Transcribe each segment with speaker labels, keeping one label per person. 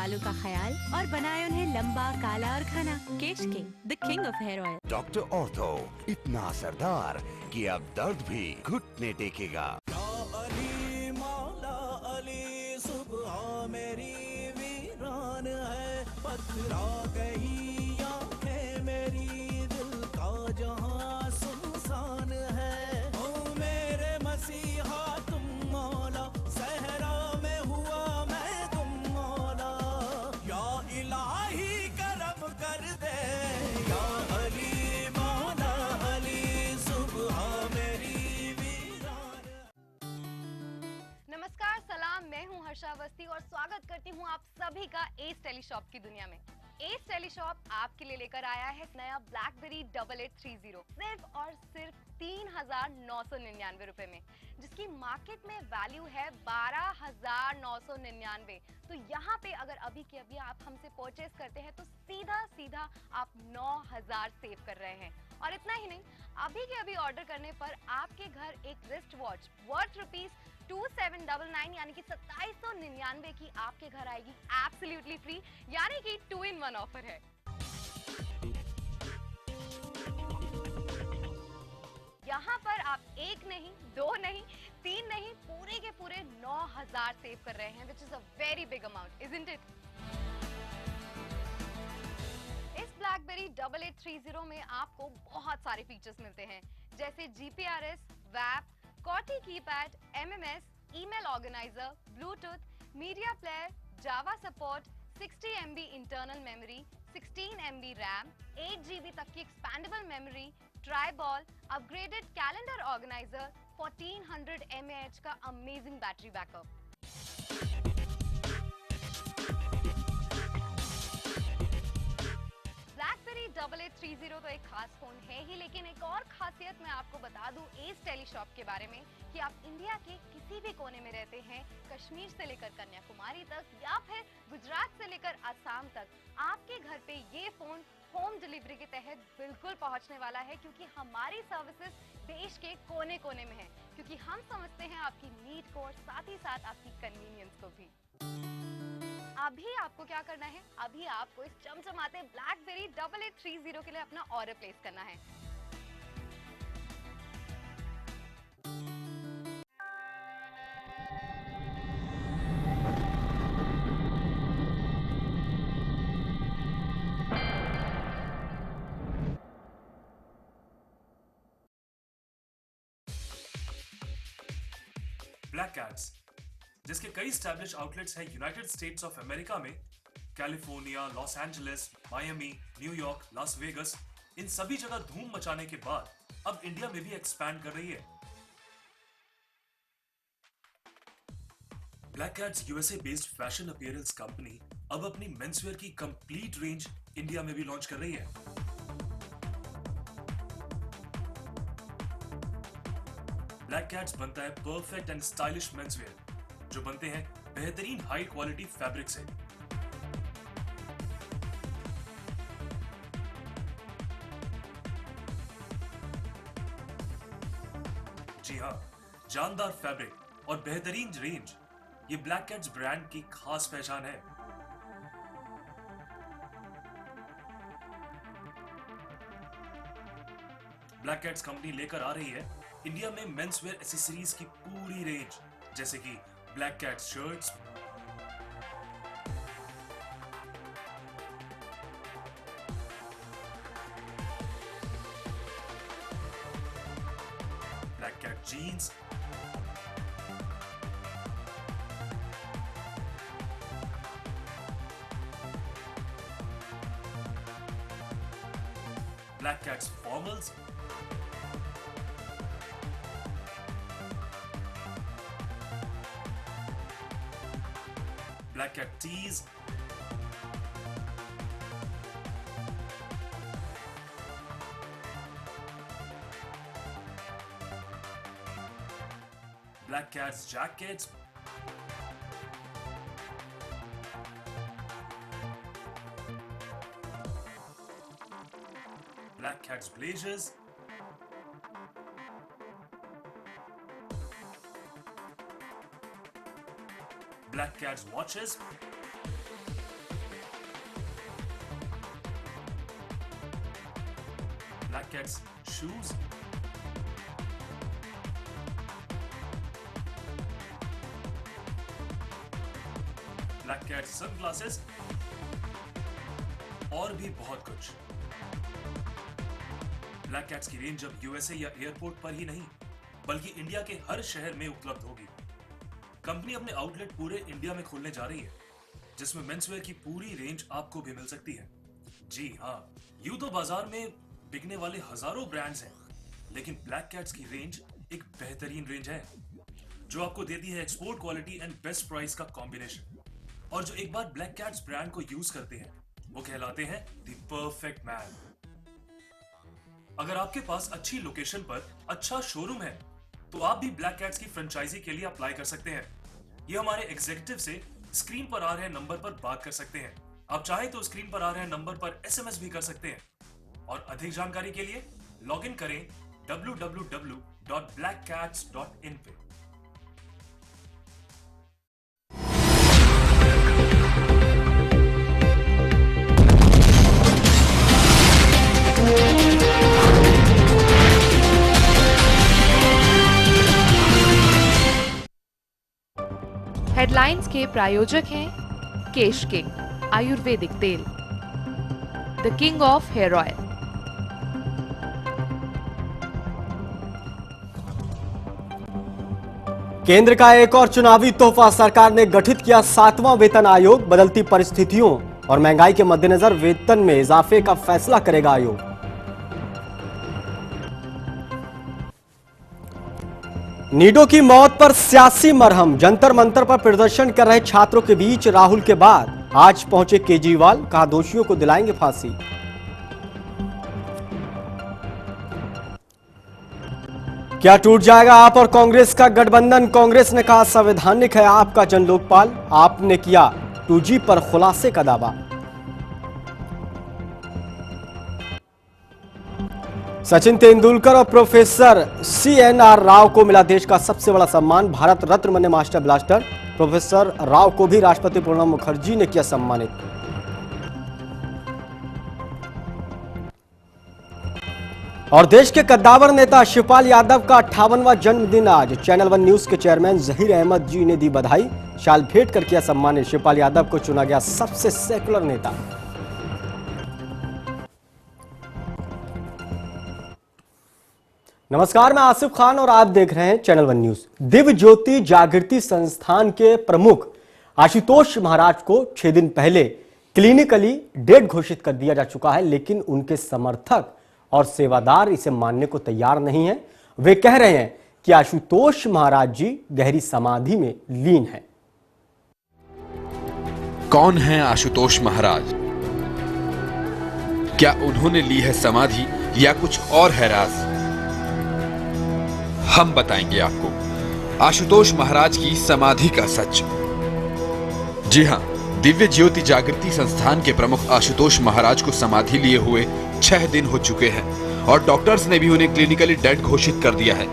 Speaker 1: बालों का ख्याल और बनाए उन्हें लंबा, काला और घना। केश के the king of hair oil.
Speaker 2: Doctor ortho, इतना असरदार कि अब दर्द भी घुटने टेकेगा।
Speaker 3: अली मौला अली, सुबह मेरी वीरान है, पथरा गई आंखें मेरी, दिल का जहां सुनसान है। ओ मेरे मसीहा तुम मौला, सहरा में हुआ मैं तुम मौला, या इलाही करम कर दे, या अली मौला अली, सुबह मेरी वीरान।
Speaker 4: नमस्कार, सलाम, मैं हूं हर्षा अवस्थी और स्वागत करती हूं आप सभी का एस टेलीशॉप की दुनिया में। एस टेलीशॉप आपके लिए लेकर आया है नया ब्लैकबेरी 8830 सिर्फ और सिर्फ 3,999 रुपए में, जिसकी मार्केट में वैल्यू है 12,999। तो यहाँ पे अगर अभी के अभी आप हमसे परचेज करते हैं तो सीधा सीधा आप 9,000 सेव कर रहे हैं। और इतना ही नहीं, अभी के अभी ऑर्डर करने पर आपके घर एक रिस्ट वॉच वर्थ ₹2799 यानी कि 2799 की आपके घर आएगी एब्सोल्युटली फ्री, यानी कि 2 in 1 ऑफर है। यहाँ पर आप एक नहीं, दो नहीं, तीन नहीं, पूरे के पूरे 9,000 सेव कर रहे हैं, which is a very big amount, isn't it? इस ब्लैकबेरी 8830 में आपको बहुत सारे फीचर्स मिलते हैं, जैसे GPRS, वैप, कॉटी keypad, MMS, email organiser, Bluetooth, media player, जावा support, 60 MB internal memory, 16 MB RAM, 8 GB तक की expandable memory, ट्राइबॉल, upgraded calendar organiser, 1400 mAh का अमेजिंग बैटरी बैकअप। ब्लैकबेरी 8830 तो एक खास फोन है ही, लेकिन एक और खासियत मैं आपको बता दूं एस टेलीशॉप के बारे में कि आप इंडिया के किसी भी कोने में रहते हैं, कश्मीर से लेकर कन्याकुमारी तक या फिर गुजरात से लेकर असम तक, आपके घर पे ये फोन होम डिलीवरी के तहत बिल्कुल पहुंचने वाला है, क्योंकि हमारी सर्विसेज देश के कोने कोने में है, क्योंकि हम समझते हैं आपकी नीड को और साथ ही साथ आपकी कन्वीनियंस को भी। अभी आपको क्या करना है, अभी आपको इस चमचमाते ब्लैकबेरी 8830 के लिए अपना ऑर्डर प्लेस करना है।
Speaker 5: ब्लैक कैट्स, जिसके कई स्टैब्लिश आउटलेट्स हैं यूनाइटेड स्टेट्स ऑफ अमेरिका में, California, Los Angeles, Miami, New York, Las Vegas, इन सभी जगह धूम मचाने के बाद अब इंडिया में भी एक्सपैंड कर रही है। Black cats USA based fashion appearance company अब अपनी मेंसवेयर की कंप्लीट रेंज इंडिया में भी लॉन्च कर रही है। ब्लैक कैट्स बनता है परफेक्ट एंड स्टाइलिश मेंसवेयर, जो बनते हैं बेहतरीन हाई क्वालिटी फैब्रिक से। जी हां, जानदार फैब्रिक और बेहतरीन रेंज, ये ब्लैक कैट्स ब्रांड की खास पहचान है। ब्लैक कैट्स कंपनी लेकर आ रही है इंडिया में मेंसवेयर एक्सेसरीज की पूरी रेंज, जैसे कि Black Cat shirts, Black Cat jeans, Black Cats formals, Black Cat tees, Black Cat's jackets, Black Cat's blazers, Black Cat's watches, Black Cat's shoes, Black Cat's sunglasses और भी बहुत कुछ। Black cats की range अब USA या airport पर ही नहीं बल्कि इंडिया के हर शहर में उपलब्ध होगी। कंपनी अपने आउटलेट पूरे इंडिया में खोलने जा रही है जिसमें मेंसवेयर की पूरी रेंज आपको भी मिल सकती है। जी हाँ, यूं तो बाजार में बिकने वाले हजारों ब्रांड्स हैं, लेकिन ब्लैक कैट्स की रेंज एक बेहतरीन रेंज है जो आपको देती है export quality and best price का कॉम्बिनेशन। और जो एक बार ब्लैक कैट्स ब्रांड को यूज करते हैं वो कहलाते हैं द परफेक्ट मैन। अगर आपके पास अच्छी लोकेशन पर अच्छा शोरूम है तो आप भी ब्लैक कैट्स की फ्रेंचाइजी के लिए अप्लाई कर सकते हैं। ये हमारे एग्जीक्यूटिव से स्क्रीन पर आ रहे नंबर पर बात कर सकते हैं। आप चाहें तो स्क्रीन पर आ रहे नंबर पर एसएमएस भी कर सकते हैं। और अधिक जानकारी के लिए लॉग इन करें www.blackcats.in पे।
Speaker 1: हेडलाइंस के प्रायोजक हैं केश किंग आयुर्वेदिक तेल, the king of hair oil.
Speaker 6: केंद्र का एक और चुनावी तोहफा, सरकार ने गठित किया 7वां वेतन आयोग। बदलती परिस्थितियों और महंगाई के मद्देनजर वेतन में इजाफे का फैसला करेगा आयोग। नीडो की मौत पर सियासी मरहम, जंतर मंतर पर प्रदर्शन कर रहे छात्रों के बीच राहुल के बाद आज पहुंचे केजरीवाल, कहा दोषियों को दिलाएंगे फांसी। क्या टूट जाएगा आप और कांग्रेस का गठबंधन? कांग्रेस ने कहा संवैधानिक है आपका जन लोकपाल। आपने किया 2G पर खुलासे का दावा। सचिन तेंदुलकर और प्रोफेसर CNR राव को मिला देश का सबसे बड़ा सम्मान, भारत रत्न बने मास्टर ब्लास्टर। प्रोफेसर राव को भी राष्ट्रपति प्रणब मुखर्जी ने किया सम्मानित। और देश के कद्दावर नेता शिवपाल यादव का 58वां जन्मदिन आज। चैनल 1 न्यूज के चेयरमैन जहीर अहमद जी ने दी बधाई, शाल भेंट कर किया सम्मानित। शिवपाल यादव को चुना गया सबसे सेकुलर नेता। नमस्कार, मैं आसिफ खान और आप देख रहे हैं चैनल 1 न्यूज। दिव्य ज्योति जागृति संस्थान के प्रमुख आशुतोष महाराज को 6 दिन पहले क्लिनिकली डेड घोषित कर दिया जा चुका है, लेकिन उनके समर्थक और सेवादार इसे मानने को तैयार नहीं है। वे कह रहे हैं कि आशुतोष महाराज जी गहरी समाधि में लीन हैं।
Speaker 7: कौन है आशुतोष महाराज? क्या उन्होंने ली है समाधि या कुछ और है राज? हम बताएंगे आपको आशुतोष महाराज की समाधि का सच। जी हां, दिव्य ज्योति जागृति संस्थान के प्रमुख आशुतोष महाराज को समाधि लिए हुए 6 दिन हो चुके हैं और डॉक्टर्स ने भी उन्हें क्लिनिकली डेड घोषित कर दिया है।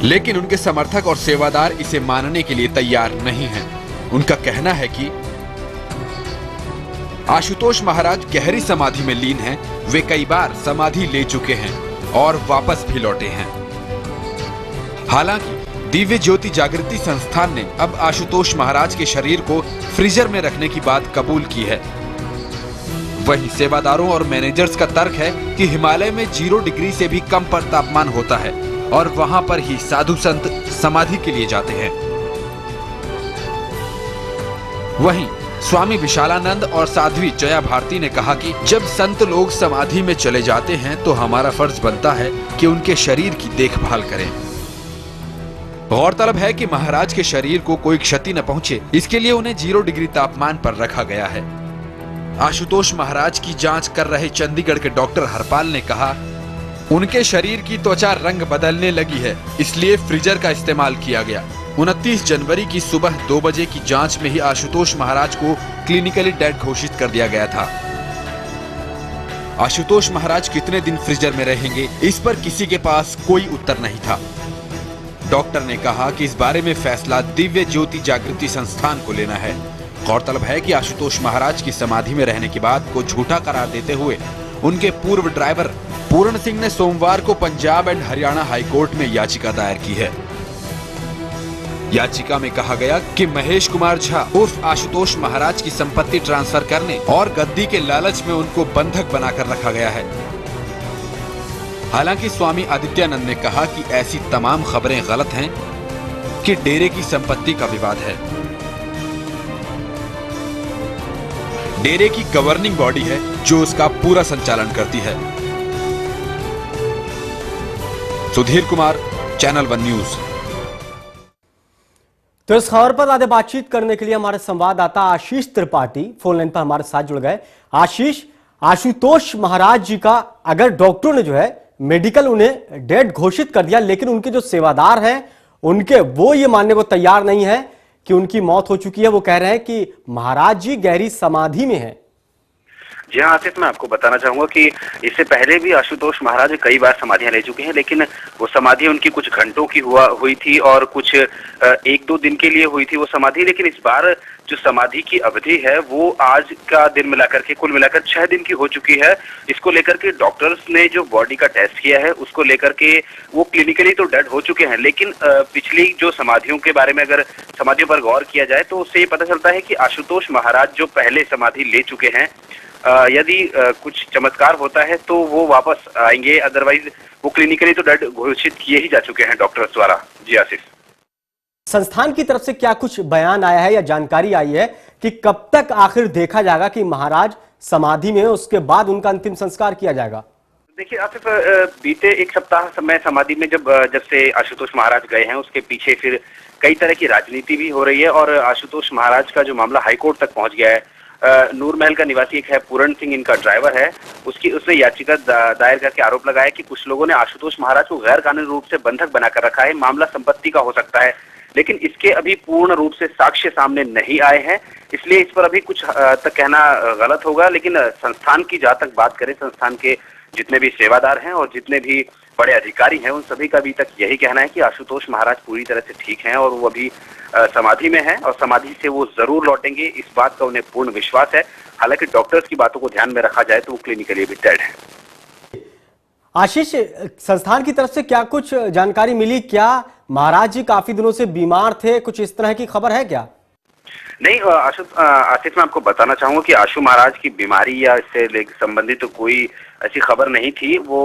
Speaker 7: लेकिन उनके समर्थक और सेवादार इसे मानने के लिए तैयार नहीं हैं। उनका कहना है कि आशुतोष महाराज गहरी समाधि में लीन हैं। वे कई बार समाधि ले चुके हैं और वापस भी लौटे हैं। हालांकि दिव्य ज्योति जागृति संस्थान ने अब आशुतोष महाराज के शरीर को फ्रीजर में रखने की बात कबूल की है। वहीं सेवादारों और मैनेजर्स का तर्क है कि हिमालय में 0 डिग्री से भी कम पर तापमान होता है और वहां पर ही साधु संत समाधि के लिए जाते हैं। वहीं स्वामी विशालानंद और साध्वी जया भारती ने कहा कि जब संत लोग समाधि में चले जाते हैं तो हमारा फर्ज बनता है कि उनके शरीर की देखभाल करें। गौरतलब है कि महाराज के शरीर को कोई क्षति न पहुंचे, इसके लिए उन्हें 0 डिग्री तापमान पर रखा गया है। आशुतोष महाराज की जांच कर रहे चंडीगढ़ के डॉक्टर हरपाल ने कहा, उनके शरीर की त्वचा रंग बदलने लगी है, इसलिए फ्रीजर का इस्तेमाल किया गया। 29 जनवरी की सुबह 2 बजे की जांच में ही आशुतोष महाराज को क्लिनिकली डेड घोषित कर दिया गया था। आशुतोष महाराज कितने दिन फ्रीजर में रहेंगे, इस पर किसी के पास कोई उत्तर नहीं था। डॉक्टर ने कहा कि इस बारे में फैसला दिव्य ज्योति जागृति संस्थान को लेना है। गौरतलब है कि आशुतोष महाराज की समाधि में रहने की बात को झूठा करार देते हुए उनके पूर्व ड्राइवर पूर्ण सिंह ने सोमवार को पंजाब एंड हरियाणा हाईकोर्ट में याचिका दायर की है। याचिका में कहा गया कि महेश कुमार झा उर्फ आशुतोष महाराज की संपत्ति ट्रांसफर करने और गद्दी के लालच में उनको बंधक बनाकर रखा गया है। हालांकि स्वामी आदित्यानंद ने कहा कि ऐसी तमाम खबरें गलत हैं कि डेरे की संपत्ति का विवाद है। डेरे की गवर्निंग बॉडी है जो उसका पूरा संचालन करती है। Sudhir Kumar, channel one news.
Speaker 6: तो इस खबर पर ज्यादा बातचीत करने के लिए हमारे संवाददाता आशीष त्रिपाठी फोन लाइन पर हमारे साथ जुड़ गए। आशीष, आशुतोष महाराज जी का अगर डॉक्टरों ने जो है मेडिकल उन्हें डेड घोषित कर दिया, लेकिन उनके जो सेवादार हैं उनके वो ये मानने को तैयार नहीं है कि उनकी मौत हो चुकी है। वो कह रहे हैं कि महाराज जी गहरी समाधि में हैं।
Speaker 8: जी हाँ आसिफ, मैं आपको बताना चाहूंगा कि इससे पहले भी आशुतोष महाराज कई बार समाधियां ले चुके हैं, लेकिन वो समाधि उनकी कुछ घंटों की हुई थी और कुछ 1-2 दिन के लिए हुई थी वो समाधि। लेकिन इस बार जो समाधि की अवधि है वो आज का दिन मिलाकर के कुल मिलाकर 6 दिन की हो चुकी है। इसको लेकर के डॉक्टर्स ने जो बॉडी का टेस्ट किया है उसको लेकर के वो क्लिनिकली तो डेड हो चुके हैं, लेकिन पिछली जो समाधियों के बारे में अगर समाधियों पर गौर किया जाए तो उससे ये पता चलता है कि आशुतोष महाराज जो पहले समाधि ले चुके हैं, यदि कुछ चमत्कार होता है तो वो वापस आएंगे, अदरवाइज वो क्लिनिकली तो डेड घोषित किए ही जा चुके हैं डॉक्टर्स द्वारा। जी आसिफ,
Speaker 6: संस्थान की तरफ से क्या कुछ बयान आया है या जानकारी आई है कि कब तक आखिर देखा जाएगा कि महाराज समाधि में, उसके बाद उनका अंतिम संस्कार किया जाएगा?
Speaker 8: देखिए आसिफ, बीते 1 सप्ताह समय समाधि में जब से आशुतोष महाराज गए हैं उसके पीछे फिर कई तरह की राजनीति भी हो रही है और आशुतोष महाराज का जो मामला हाईकोर्ट तक पहुंच गया है। नूर महल का निवासी एक है पूर्ण सिंह, इनका ड्राइवर है, उसने याचिका दायर करके आरोप लगाया कि कुछ लोगों ने आशुतोष महाराज को गैर कानूनी रूप से बंधक बनाकर रखा है। मामला संपत्ति का हो सकता है, लेकिन इसके अभी पूर्ण रूप से साक्ष्य सामने नहीं आए हैं, इसलिए इस पर अभी कुछ तक कहना गलत होगा। लेकिन संस्थान की जहाँ तक बात करें, संस्थान के जितने भी सेवादार हैं और जितने भी बड़े अधिकारी हैं उन सभी का अभी तक यही कहना है कि आशुतोष महाराज पूरी तरह से ठीक हैं और वो अभी समाधि में हैं और समाधि से वो जरूर लौटेंगे, इस बात का उन्हें पूर्ण विश्वास है। हालांकि डॉक्टर्स की बातों को ध्यान में रखा जाए तो वो क्लिनिकली भी डेड है।
Speaker 6: आशीष, संस्थान की तरफ से क्या कुछ जानकारी मिली? क्या महाराज जी काफी दिनों से बीमार थे, कुछ इस तरह की खबर है क्या?
Speaker 8: नहीं आसिफ, मैं आपको बताना चाहूंगा कि आशु महाराज की बीमारी या इससे संबंधित तो कोई ऐसी खबर नहीं थी। वो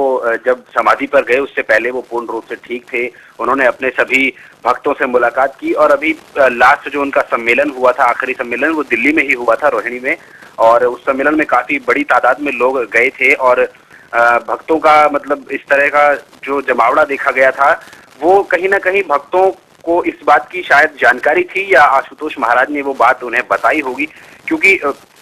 Speaker 8: जब समाधि पर गए उससे पहले वो पूर्ण रूप से ठीक थे। उन्होंने अपने सभी भक्तों से मुलाकात की और अभी लास्ट जो उनका सम्मेलन हुआ था, आखिरी सम्मेलन, वो दिल्ली में ही हुआ था, रोहिणी में, और उस सम्मेलन में काफी बड़ी तादाद में लोग गए थे और भक्तों का मतलब इस तरह का जो जमावड़ा देखा गया था वो कहीं ना कहीं भक्तों को इस बात की शायद जानकारी थी या आशुतोष महाराज ने वो बात उन्हें बताई होगी, क्योंकि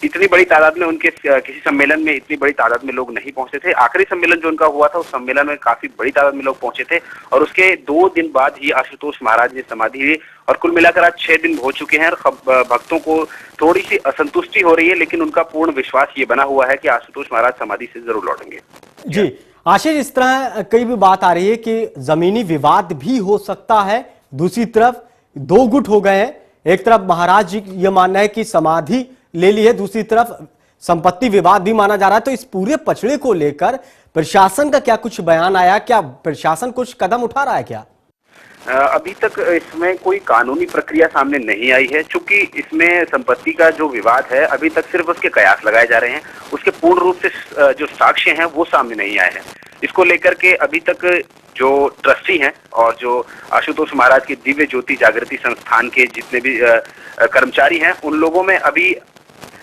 Speaker 8: इतनी बड़ी तादाद में उनके किसी सम्मेलन में इतनी बड़ी तादाद में लोग नहीं पहुंचे थे। आखिरी सम्मेलन जो उनका हुआ था उस सम्मेलन में काफी बड़ी तादाद में लोग पहुंचे थे और उसके 2 दिन बाद ही आशुतोष महाराज ने समाधि ली और कुल मिलाकर आज 6 दिन हो चुके हैं और भक्तों को थोड़ी सी असंतुष्टि हो रही है, लेकिन उनका पूर्ण विश्वास ये बना हुआ है कि आशुतोष महाराज समाधि से जरूर लौटेंगे।
Speaker 6: जी आशीष, इस तरह कई भी बात आ रही है कि जमीनी विवाद भी हो सकता है, दूसरी तरफ 2 गुट हो गए हैं। एक तरफ महाराज जी ये मानना है कि समाधि ले ली है, दूसरी तरफ संपत्ति विवाद भी माना जा रहा है। तो इस पूरे पचड़े को लेकर प्रशासन का क्या कुछ बयान आया? क्या प्रशासन कुछ कदम उठा रहा है क्या?
Speaker 8: अभी तक इसमें कोई कानूनी प्रक्रिया सामने नहीं आई है, चूंकि इसमें संपत्ति का जो विवाद है अभी तक सिर्फ उसके कयास लगाए जा रहे हैं, उसके पूर्ण रूप से जो साक्ष्य हैं वो सामने नहीं आए हैं। इसको लेकर के अभी तक जो ट्रस्टी हैं और जो आशुतोष महाराज की दिव्य ज्योति जागृति संस्थान के जितने भी कर्मचारी हैं उन लोगों में अभी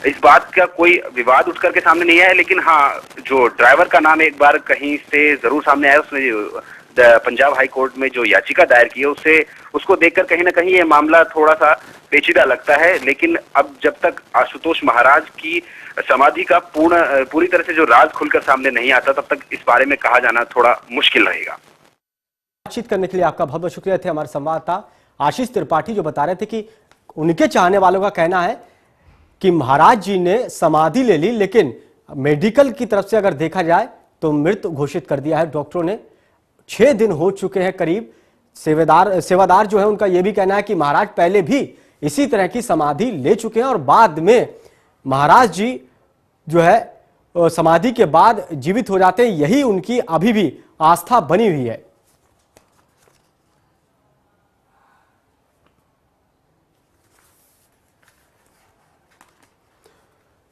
Speaker 8: इस बात का कोई विवाद उठ करके सामने नहीं आया। लेकिन हाँ, जो ड्राइवर का नाम एक बार कहीं से जरूर सामने आया, उसने पंजाब हाई कोर्ट में जो याचिका दायर की है उसको देखकर कहीं ना कहीं ये मामला थोड़ा सा पेचीदा लगता है। लेकिन अब जब तक आशुतोष महाराज की समाधि का पूरी तरह से जो राज खुलकर सामने नहीं आता तब तक इस बारे में कहा जाना थोड़ा मुश्किल रहेगा।
Speaker 6: बातचीत करने के लिए आपका बहुत बहुत शुक्रिया। थे हमारे संवाददाता आशीष त्रिपाठी जो बता रहे थे कि उनके चाहने वालों का कहना है कि महाराज जी ने समाधि ले ली, लेकिन मेडिकल की तरफ से अगर देखा जाए तो मृत घोषित कर दिया है डॉक्टरों ने। 6 दिन हो चुके हैं करीब। सेवादार जो है उनका यह भी कहना है कि महाराज पहले भी इसी तरह की समाधि ले चुके हैं और बाद में महाराज जी जो है समाधि के बाद जीवित हो जाते हैं। यही उनकी अभी भी आस्था बनी हुई है।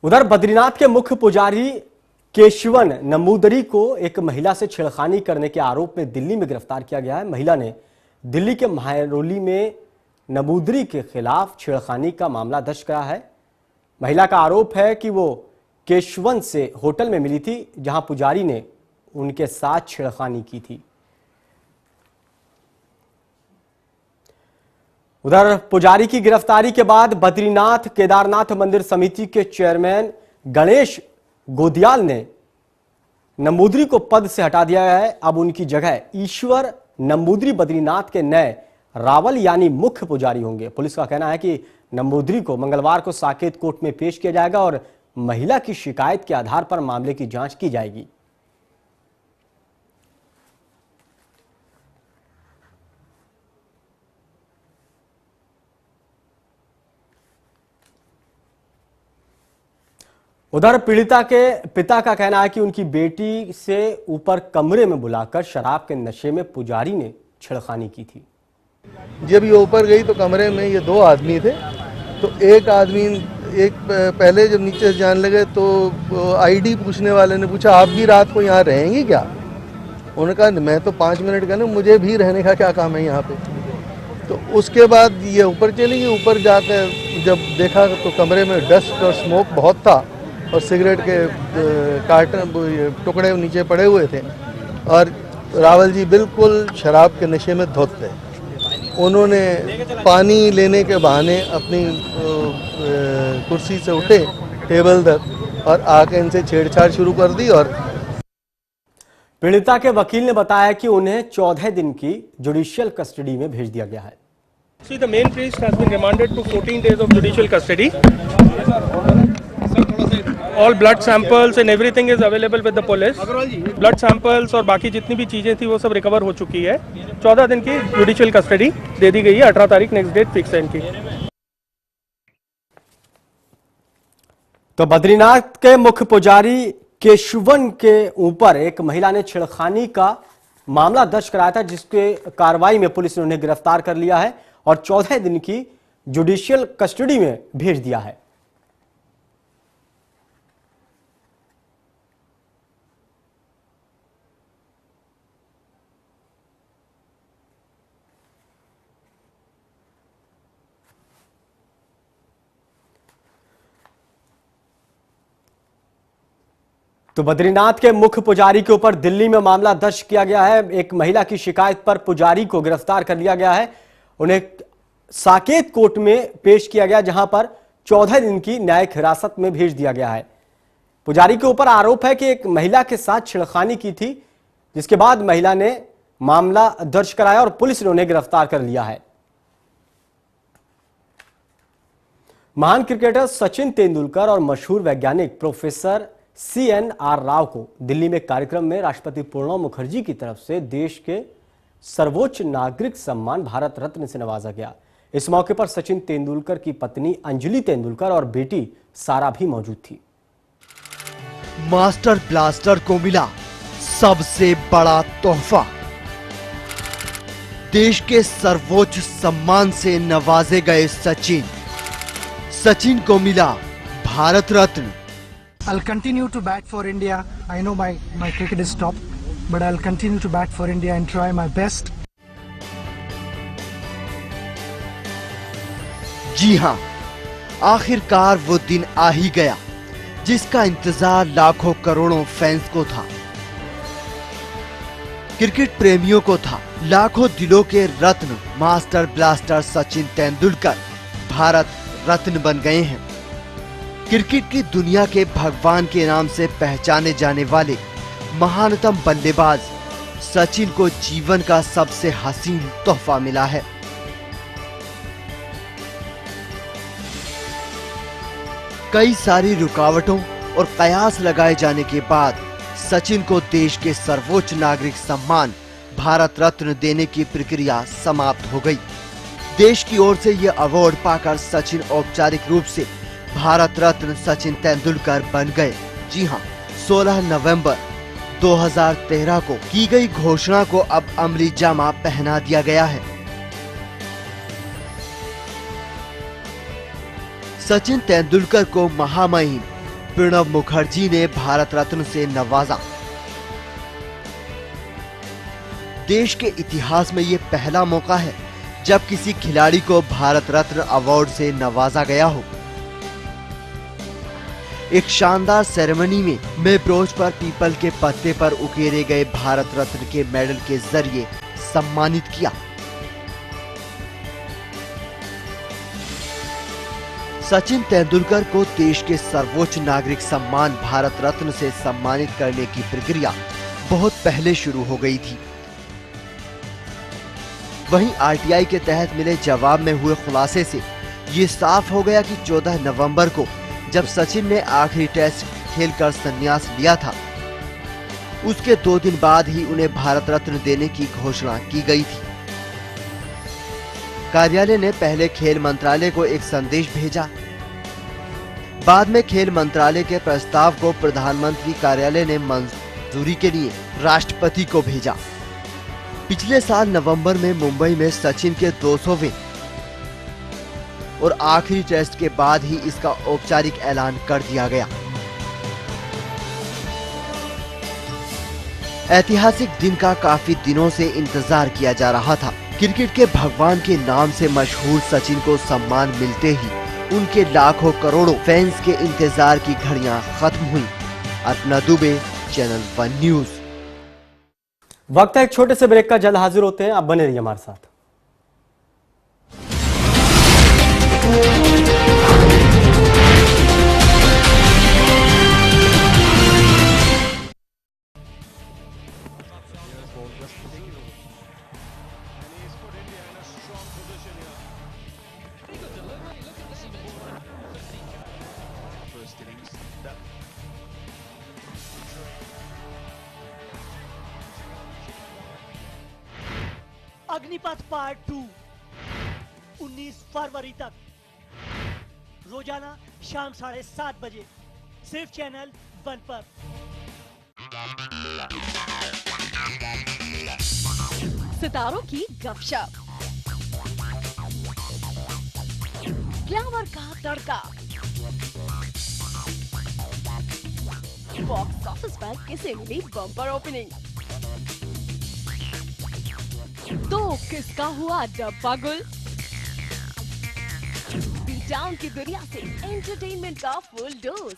Speaker 6: उधर बद्रीनाथ के मुख्य पुजारी केशवन नंबूदरी को एक महिला से छेड़खानी करने के आरोप में दिल्ली में गिरफ्तार किया गया है। महिला ने दिल्ली के महरौली में नंबूदरी के खिलाफ छेड़खानी का मामला दर्ज कराया है। महिला का आरोप है कि वो केशवन से होटल में मिली थी, जहां पुजारी ने उनके साथ छेड़खानी की थी। उधर पुजारी की गिरफ्तारी के बाद बद्रीनाथ केदारनाथ मंदिर समिति के चेयरमैन गणेश गोदियाल ने नंबूदरी को पद से हटा दिया है। अब उनकी जगह ईश्वर नंबूदरी बद्रीनाथ के नए रावल यानी मुख्य पुजारी होंगे। पुलिस का कहना है कि नंबूदरी को मंगलवार को साकेत कोर्ट में पेश किया जाएगा और महिला की शिकायत के आधार पर मामले की जांच की जाएगी। उधर पीड़िता के पिता का कहना है कि उनकी बेटी से ऊपर कमरे में बुलाकर शराब के नशे में पुजारी ने छेड़खानी की थी।
Speaker 9: जब ये ऊपर गई तो कमरे में ये दो आदमी थे। तो एक पहले जब नीचे से जाने लगे तो आईडी पूछने वाले ने पूछा, आप भी रात को यहाँ रहेंगी क्या? उन्होंने कहा मैं तो 5 मिनट का ना, मुझे भी रहने का क्या काम है यहाँ पे। तो उसके बाद ये ऊपर चली गई। ऊपर जाकर जब देखा तो कमरे में डस्ट और स्मोक बहुत था और सिगरेट के कार्टन टुकड़े नीचे पड़े हुए थे और रावल जी बिल्कुल शराब के नशे में धुत थे। उन्होंने पानी लेने के बहाने अपनी कुर्सी से उठे टेबल तक और आके इनसे छेड़छाड़ शुरू कर दी। और
Speaker 6: पीड़िता के वकील ने बताया कि उन्हें 14 दिन की जुडिशियल कस्टडी में भेज दिया गया है।
Speaker 10: See, the main priest has been remanded to 14 days of judicial custody. All blood samples and everything is available with the police. Blood samples और बाकी जितनी भी चीजें थी वो सब रिकवर हो चुकी है। 14 दिन की जुडिशियल कस्टडी दे दी गई है। 18 तारीख नेक्स्ट डेट फिक्स है इनकी।
Speaker 6: तो बद्रीनाथ के मुख्य पुजारी केशवन के ऊपर एक महिला ने छेड़खानी का मामला दर्ज कराया था, जिसके कार्रवाई में पुलिस ने उन्हें गिरफ्तार कर लिया है और 14 दिन की जुडिशियल कस्टडी में भेज दिया है। तो बद्रीनाथ के मुख्य पुजारी के ऊपर दिल्ली में मामला दर्ज किया गया है। एक महिला की शिकायत पर पुजारी को गिरफ्तार कर लिया गया है। उन्हें साकेत कोर्ट में पेश किया गया, जहां पर 14 दिन की न्यायिक हिरासत में भेज दिया गया है। पुजारी के ऊपर आरोप है कि एक महिला के साथ छेड़खानी की थी, जिसके बाद महिला ने मामला दर्ज कराया और पुलिस ने उन्हें गिरफ्तार कर लिया है। महान क्रिकेटर सचिन तेंदुलकर और मशहूर वैज्ञानिक प्रोफेसर CNR राव को दिल्ली में कार्यक्रम में राष्ट्रपति प्रणब मुखर्जी की तरफ से देश के सर्वोच्च नागरिक सम्मान भारत रत्न से नवाजा गया। इस मौके पर सचिन तेंदुलकर की पत्नी अंजलि तेंदुलकर और बेटी सारा भी मौजूद थी।
Speaker 11: मास्टर ब्लास्टर को मिला सबसे बड़ा तोहफा। देश के सर्वोच्च सम्मान से नवाजे गए सचिन को मिला Bharat Ratna.
Speaker 12: I'll continue to bat for India. I know my cricket is stopped, but I'll continue to bat for India and try my best.
Speaker 11: जी हां, आखिरकार वो दिन आ ही गया जिसका इंतजार लाखों करोड़ों फैंस को था, क्रिकेट प्रेमियों को था। लाखों दिलों के रत्न मास्टर ब्लास्टर सचिन तेंदुलकर भारत रत्न बन गए हैं। क्रिकेट की दुनिया के भगवान के नाम से पहचाने जाने वाले महानतम बल्लेबाज सचिन को जीवन का सबसे हसीन तोहफा मिला है। कई सारी रुकावटों और कयास लगाए जाने के बाद सचिन को देश के सर्वोच्च नागरिक सम्मान भारत रत्न देने की प्रक्रिया समाप्त हो गई। देश की ओर से ये अवार्ड पाकर सचिन औपचारिक रूप से भारत रत्न सचिन तेंदुलकर बन गए। जी हां, 16 नवंबर 2013 को की गई घोषणा को अब अमली जामा पहना दिया गया है। सचिन तेंदुलकर को महामहिम प्रणब मुखर्जी ने भारत रत्न से नवाजा। देश के इतिहास में ये पहला मौका है जब किसी खिलाड़ी को भारत रत्न अवार्ड से नवाजा गया हो। एक शानदार सेरेमनी में मेब्रोज पर पीपल के पत्ते पर उकेरे गए भारत रत्न के मेडल के जरिए सम्मानित किया। सचिन तेंदुलकर को देश के सर्वोच्च नागरिक सम्मान भारत रत्न से सम्मानित करने की प्रक्रिया बहुत पहले शुरू हो गई थी। वहीं आरटीआई के तहत मिले जवाब में हुए खुलासे से ये साफ हो गया कि 14 नवंबर को जब सचिन ने आखिरी टेस्ट खेलकर संन्यास लिया था, उसके 2 दिन बाद ही उन्हें भारत रत्न देने की घोषणा की गई थी। कार्यालय ने पहले खेल मंत्रालय को एक संदेश भेजा। बाद में खेल मंत्रालय के प्रस्ताव को प्रधानमंत्री कार्यालय ने मंजूरी के लिए राष्ट्रपति को भेजा। पिछले साल नवंबर में मुंबई में सचिन के 200वें और आखिरी टेस्ट के बाद ही इसका औपचारिक ऐलान कर दिया गया। ऐतिहासिक दिन का काफी दिनों से इंतजार किया जा रहा था। क्रिकेट के भगवान के नाम से मशहूर सचिन को सम्मान मिलते ही उनके लाखों करोड़ों फैंस के इंतजार की घड़ियां खत्म हुई। Arpana Dubey, channel 1 news.
Speaker 6: वक्त है एक छोटे से ब्रेक का, जल्द हाजिर होते हैं, आप बने रहिए हमारे साथ।
Speaker 13: अग्निपथ पार्ट 2 19 फरवरी तक, रोजाना शाम 7:30 बजे, सिर्फ चैनल 1 पर।
Speaker 14: सितारों की गपशप, ग्लैमर का तड़का, बॉक्स ऑफिस पर किसे मिली बम्पर ओपनिंग, तो किसका हुआ डब्बा गुल। बीट टाउन की दुनिया से एंटरटेनमेंट का फुल डोज।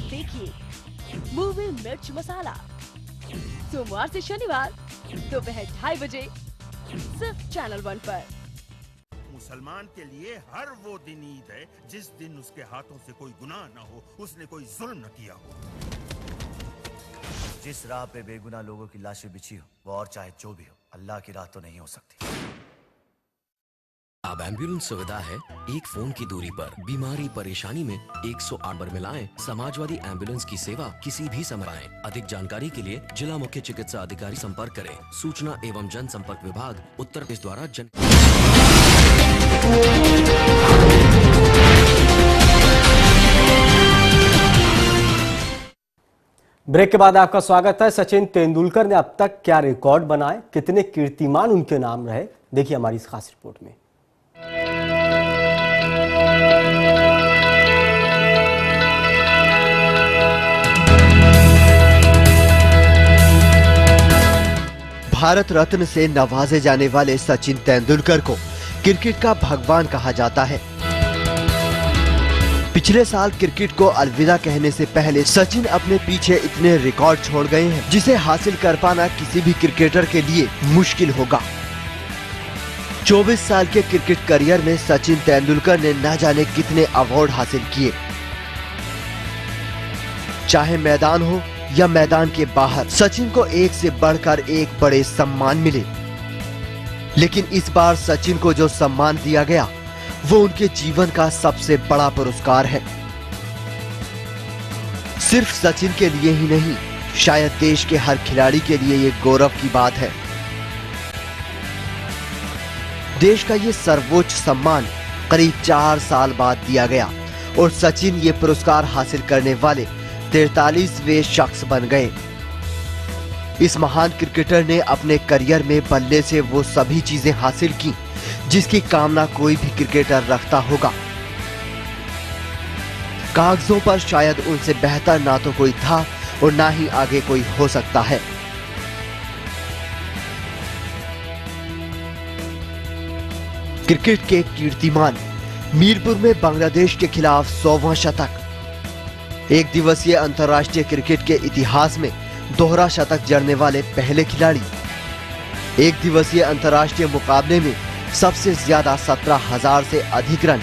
Speaker 14: देखिए मूवी मिर्च मसाला, सोमवार से शनिवार दोपहर 2:30 बजे, सिर्फ चैनल 1 पर।
Speaker 15: मुसलमान के लिए हर वो दिन ईद है जिस दिन उसके हाथों से कोई गुनाह न हो, उसने कोई जुल्म न किया हो।
Speaker 16: जिस राह पे बेगुनाह लोगों की लाशें बिछी हो, वो और चाहे जो भी हो, अल्लाह की राह तो नहीं हो सकती।
Speaker 17: अब एम्बुलेंस सुविधा है एक फोन की दूरी पर। बीमारी परेशानी में 108 पर मिलाएं। समाजवादी एम्बुलेंस की सेवा किसी भी समय पाएं। अधिक जानकारी के लिए जिला मुख्य चिकित्सा अधिकारी संपर्क करें। सूचना एवं जनसंपर्क विभाग, उत्तर प्रदेश द्वारा जन।
Speaker 6: ब्रेक के बाद आपका स्वागत है। सचिन तेंदुलकर ने अब तक क्या रिकॉर्ड बनाए, कितने कीर्तिमान उनके नाम रहे, देखिए हमारी इस खास रिपोर्ट में।
Speaker 11: भारत रत्न से नवाजे जाने वाले सचिन तेंदुलकर को क्रिकेट का भगवान कहा जाता है। पिछले साल क्रिकेट को अलविदा कहने से पहले सचिन अपने पीछे इतने रिकॉर्ड छोड़ गए हैं जिसे हासिल कर पाना किसी भी क्रिकेटर के लिए मुश्किल होगा। 24 साल के क्रिकेट करियर में सचिन तेंदुलकर ने न जाने कितने अवार्ड हासिल किए। चाहे मैदान हो या मैदान के बाहर, सचिन को एक से बढ़कर एक बड़े सम्मान मिले। लेकिन इस बार सचिन को जो सम्मान दिया गया वो उनके जीवन का सबसे बड़ा पुरस्कार है। सिर्फ सचिन के लिए ही नहीं, शायद देश के हर खिलाड़ी के लिए ये गौरव की बात है। देश का ये सर्वोच्च सम्मान करीब 4 साल बाद दिया गया और सचिन ये पुरस्कार हासिल करने वाले 43वें शख्स बन गए। इस महान क्रिकेटर ने अपने करियर में बल्ले से वो सभी चीजें हासिल की जिसकी कामना कोई भी क्रिकेटर रखता होगा। कागजों पर शायद उनसे बेहतर ना तो कोई था और ना ही आगे कोई हो सकता है। क्रिकेट के कीर्तिमान मीरपुर में बांग्लादेश के खिलाफ 100वां शतक। एक दिवसीय अंतर्राष्ट्रीय क्रिकेट के इतिहास में दोहरा शतक जड़ने वाले पहले खिलाड़ी। एक दिवसीय अंतर्राष्ट्रीय मुकाबले में सबसे ज्यादा 17,000 से अधिक रन।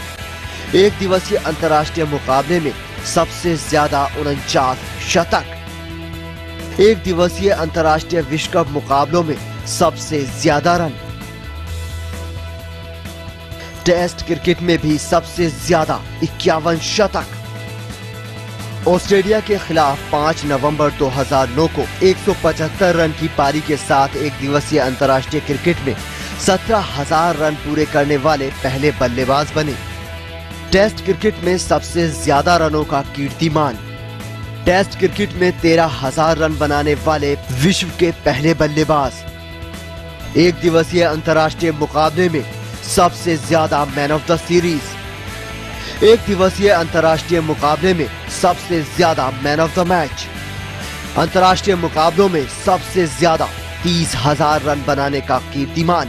Speaker 11: एक दिवसीय अंतर्राष्ट्रीय मुकाबले में सबसे ज्यादा 49 शतक। एक दिवसीय अंतर्राष्ट्रीय विश्व कप मुकाबलों में सबसे ज्यादा रन। टेस्ट क्रिकेट में भी सबसे ज्यादा 51 शतक। ऑस्ट्रेलिया के खिलाफ 5 नवंबर 2009 को 175 रन की पारी के साथ एक दिवसीय अंतर्राष्ट्रीय क्रिकेट में 17,000 रन पूरे करने वाले पहले बल्लेबाज बने। टेस्ट क्रिकेट में सबसे ज्यादा रनों का कीर्तिमान। टेस्ट क्रिकेट में 13,000 रन बनाने वाले विश्व के पहले बल्लेबाज। एक दिवसीय अंतर्राष्ट्रीय मुकाबले में सबसे ज्यादा मैन ऑफ द सीरीज। एक दिवसीय अंतर्राष्ट्रीय मुकाबले में सबसे ज्यादा मैन ऑफ द मैच। अंतर्राष्ट्रीय मुकाबलों में सबसे ज्यादा 30,000 रन बनाने का कीर्तिमान।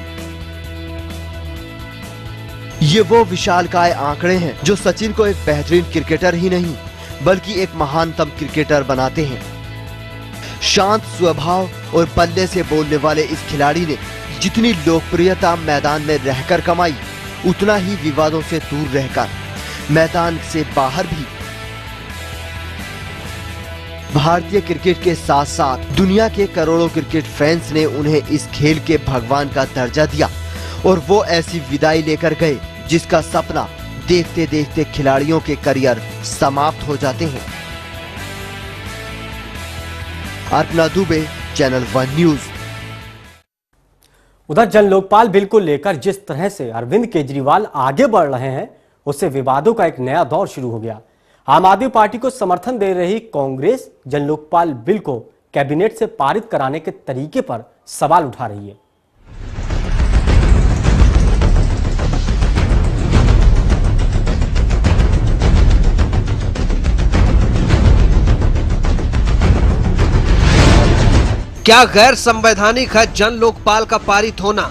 Speaker 11: ये वो विशालकाय आंकड़े हैं जो सचिन को एक बेहतरीन क्रिकेटर ही नहीं बल्कि एक महानतम क्रिकेटर बनाते हैं। शांत स्वभाव और बल्ले से बोलने वाले इस खिलाड़ी ने जितनी लोकप्रियता मैदान में रहकर कमाई उतना ही विवादों से दूर रहकर मैदान से बाहर भी। भारतीय क्रिकेट के साथ साथ दुनिया के करोड़ों क्रिकेट फैंस ने उन्हें इस खेल के भगवान का दर्जा दिया और वो ऐसी विदाई लेकर गए जिसका सपना देखते देखते खिलाड़ियों के करियर समाप्त हो जाते हैं। Arpana Dubey, channel 1 news.
Speaker 6: उधर जन लोकपाल बिल को लेकर जिस तरह से अरविंद केजरीवाल आगे बढ़ रहे हैं उससे विवादों का एक नया दौर शुरू हो गया। आम आदमी पार्टी को समर्थन दे रही कांग्रेस जन लोकपाल बिल को कैबिनेट से पारित कराने के तरीके पर सवाल उठा रही है।
Speaker 18: क्या गैर संवैधानिक है जन लोकपाल का पारित होना?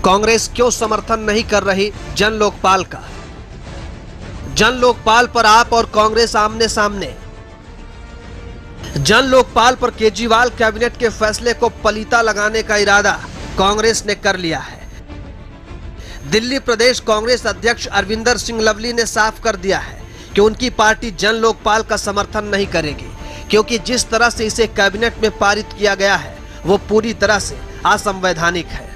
Speaker 18: कांग्रेस क्यों समर्थन नहीं कर रही जन लोकपाल का? जन लोकपाल पर आप और कांग्रेस आमने सामने। जन लोकपाल पर केजरीवाल कैबिनेट के फैसले को पलीता लगाने का इरादा कांग्रेस ने कर लिया है। दिल्ली प्रदेश कांग्रेस अध्यक्ष अरविंदर सिंह लवली ने साफ कर दिया है कि उनकी पार्टी जन लोकपाल का समर्थन नहीं करेगी क्योंकि जिस तरह से इसे कैबिनेट में पारित किया गया है वो पूरी तरह से असंवैधानिक है।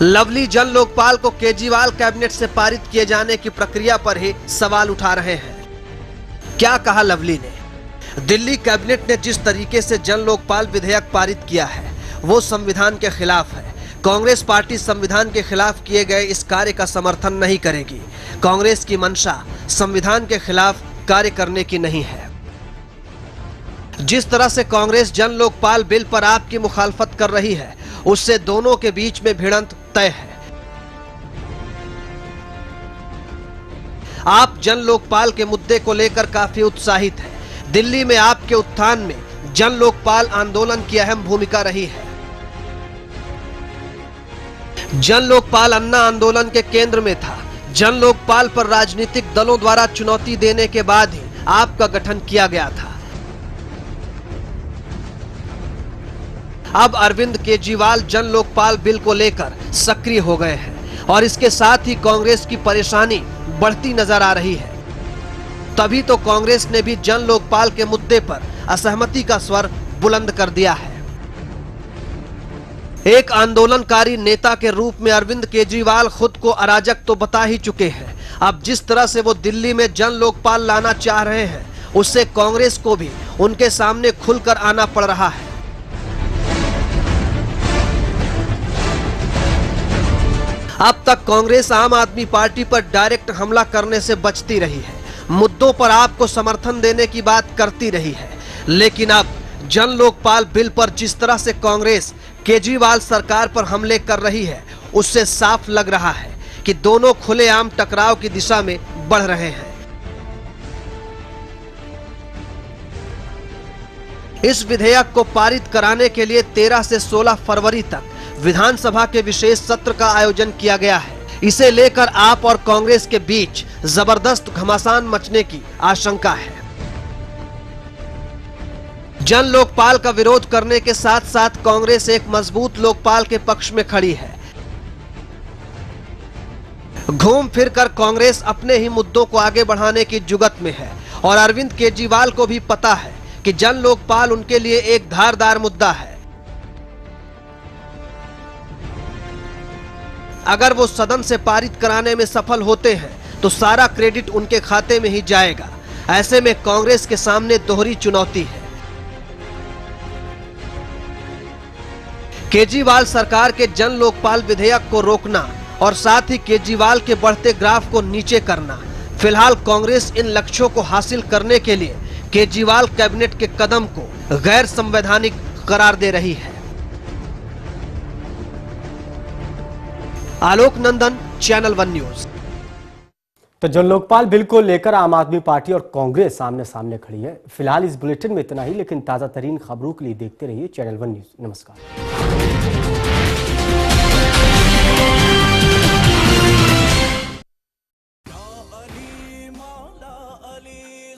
Speaker 18: लवली जन लोकपाल को केजरीवाल कैबिनेट से पारित किए जाने की प्रक्रिया पर ही सवाल उठा रहे हैं। क्या कहा लवली ने? दिल्ली कैबिनेट ने जिस तरीके से जन लोकपाल विधेयक पारित किया है वो संविधान के खिलाफ है। कांग्रेस पार्टी संविधान के खिलाफ किए गए इस कार्य का समर्थन नहीं करेगी। कांग्रेस की मंशा संविधान के खिलाफ कार्य करने की नहीं है। जिस तरह से कांग्रेस जन लोकपाल बिल पर आपकी मुखालफत कर रही है उससे दोनों के बीच में भिड़ंत तय है। आप जन लोकपाल के मुद्दे को लेकर काफी उत्साहित हैं। दिल्ली में आपके उत्थान में जन लोकपाल आंदोलन की अहम भूमिका रही है। जन लोकपाल अन्ना आंदोलन के केंद्र में था। जन लोकपाल पर राजनीतिक दलों द्वारा चुनौती देने के बाद ही आपका गठन किया गया था। अब अरविंद केजरीवाल जन लोकपाल बिल को लेकर सक्रिय हो गए हैं और इसके साथ ही कांग्रेस की परेशानी बढ़ती नजर आ रही है। तभी तो कांग्रेस ने भी जन लोकपाल के मुद्दे पर असहमति का स्वर बुलंद कर दिया है। एक आंदोलनकारी नेता के रूप में अरविंद केजरीवाल खुद को अराजक तो बता ही चुके हैं। अब जिस तरह से वो दिल्ली में जन लोकपाल लाना चाह रहे हैं उससे कांग्रेस को भी उनके सामने खुलकर आना पड़ रहा है। अब तक कांग्रेस आम आदमी पार्टी पर डायरेक्ट हमला करने से बचती रही है, मुद्दों पर आपको समर्थन देने की बात करती रही है, लेकिन अब जन लोकपाल बिल पर जिस तरह से कांग्रेस केजरीवाल सरकार पर हमले कर रही है, उससे साफ लग रहा है कि दोनों खुलेआम टकराव की दिशा में बढ़ रहे हैं। इस विधेयक को पारित कराने के लिए 13 से 16 फरवरी तक विधानसभा के विशेष सत्र का आयोजन किया गया है। इसे लेकर आप और कांग्रेस के बीच जबरदस्त घमासान मचने की आशंका है। जन लोकपाल का विरोध करने के साथ साथ कांग्रेस एक मजबूत लोकपाल के पक्ष में खड़ी है। घूम फिरकर कांग्रेस अपने ही मुद्दों को आगे बढ़ाने की जुगत में है और अरविंद केजरीवाल को भी पता है कि जन लोकपाल उनके लिए एक धारदार मुद्दा है। अगर वो सदन से पारित कराने में सफल होते हैं तो सारा क्रेडिट उनके खाते में ही जाएगा। ऐसे में कांग्रेस के सामने दोहरी चुनौती है। केजरीवाल सरकार के जन लोकपाल विधेयक को रोकना और साथ ही केजरीवाल के बढ़ते ग्राफ को नीचे करना। फिलहाल कांग्रेस इन लक्ष्यों को हासिल करने के लिए केजरीवाल कैबिनेट के कदम को गैर संवैधानिक करार दे रही है। आलोक नंदन, चैनल 1 न्यूज।
Speaker 6: तो जन लोकपाल बिल को लेकर आम आदमी पार्टी और कांग्रेस सामने सामने खड़ी है। फिलहाल इस बुलेटिन में इतना ही, लेकिन ताजा तरीन खबरों के लिए देखते रहिए चैनल 1 न्यूज। नमस्कार।